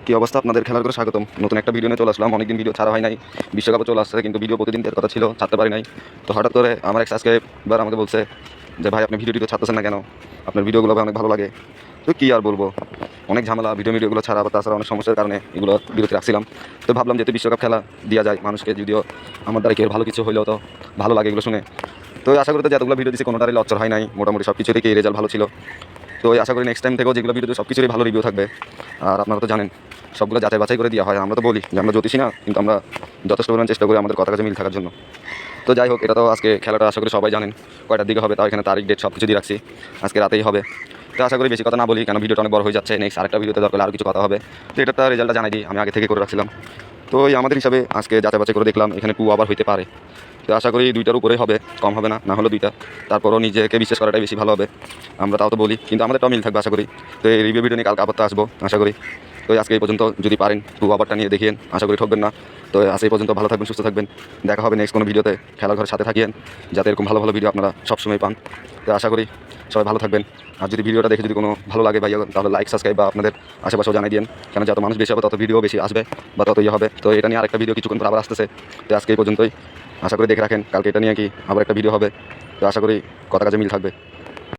কি অবস্থা আপনাদের খেলার করে স্বাগতম। নতুন একটা ভিডিও নিয়ে চলে আসলাম। অনেকদিন ভিডিও ছাড়া হয় নাই, বিশ্বকাপও চলে আসছে, কিন্তু ভিডিও প্রতিদিন দেওয়ার কথা ছিল, ছাড়তে পারি নাই। তো হঠাৎ করে আমার এক সাবস্ক্রাইবার আমাকে বলছে যে ভাই আপনি ভিডিও ছাড়তেছেন না কেন, আপনার ভিডিওগুলো অনেক ভালো লাগে। তো কী আর বলবো, অনেক ঝামেলা ভিডিওগুলো ছাড়া, বা তাছাড়া অনেক সমস্যার কারণে এগুলো বিরতি রাখছিলাম। তো ভাবলাম যেহেতু বিশ্বকাপ খেলা দেওয়া যায় মানুষকে, যদিও আমার দ্বারা কেউ ভালো কিছু হইলেও তো ভালো লাগে এগুলো শুনে। তো আশা করি তো যতগুলো ভিডিও দিচ্ছি কোনোটারই লচ্চর হয় নাই, মোটামুটি সব কিছুরই রেজাল্ট ভালো ছিল। তো আশা করি নেক্সট টাইম থেকেও যেগুলো ভিডিও সব কিছুরই ভালো রিভিউ থাকবে। আর আপনারা তো জানেন সবগুলো যাচাই বাছাই করে দেওয়া হয়। আমরা তো বলি যে আমরা জ্যোতিষী না, কিন্তু আমরা যথেষ্ট পরিমাণ চেষ্টা করি আমাদের কথা কাছে মিল থাকার জন্য। তো যাই হোক, এটা তো আজকে খেলাটা আশা করি সবাই জানেন কয়টার দিকে হবে, তাও এখানে তারিখ ডেট সব কিছু দিয়ে রাখছি, আজকে রাতেই হবে। তো আশা করি বেশি কথা না বলি, কেন ভিডিওটা অনেক বড় হয়ে যাচ্ছে। নেক্সট আরেকটা ভিডিওতে দরকার আর কিছু কথা হবে। তো এটা তার রেজাল্টটা জানাই দিই, আমি আগে থেকে করে রাখছিলাম। তো এই আমাদের হিসাবে আজকে যাচাই বাছাই করে দেখলাম এখানে 2 আবার হইতে পারে। তো আশা করি 2টার উপরে হবে, কম হবে না, না হলে 2টা। তারপরও নিজেকে বিশ্বাস করাটাই বেশি ভালো হবে, আমরা তাও তো বলি, কিন্তু আমাদেরটাও মিল থাকবে আশা করি। তো এই রিভিউ ভিডিও নিয়ে কালকে আবার আসবো আশা করি। তো আজকে এই পর্যন্ত, যদি পারেন 2 আবারটা নিয়ে দেখিয়েন, আশা করি ঠকবেন না। তো আজ এই পর্যন্ত, ভালো থাকবেন, সুস্থ থাকবেন, দেখা হবে নেক্সট কোনো ভিডিওতে। খেলার ঘরের সাথে থাকিয়েন যাতে এরকম ভালো ভালো ভিডিও আপনারা সবসময় পান। তো আশা করি সবাই ভালো থাকবেন। আর যদি ভিডিওটা দেখে যদি কোনো ভালো লাগে ভাই, তাহলে লাইক সাবস্ক্রাইব বা আপনাদের আশেপাশেও জানাই দিন, কেন যত মানুষ বেশি হবে তত ভিডিও বেশি আসবে বা তত হবে। তো এটা নিয়ে আরেকটা ভিডিও কিছুক্ষণ পর আবার আসতেছে। তো আজকে এই পর্যন্তই, আশা করি দেখে রাখেন, কালকে এটা নিয়ে কি আবার একটা ভিডিও হবে। তো আশা করি কথা কাজে মিল থাকবে।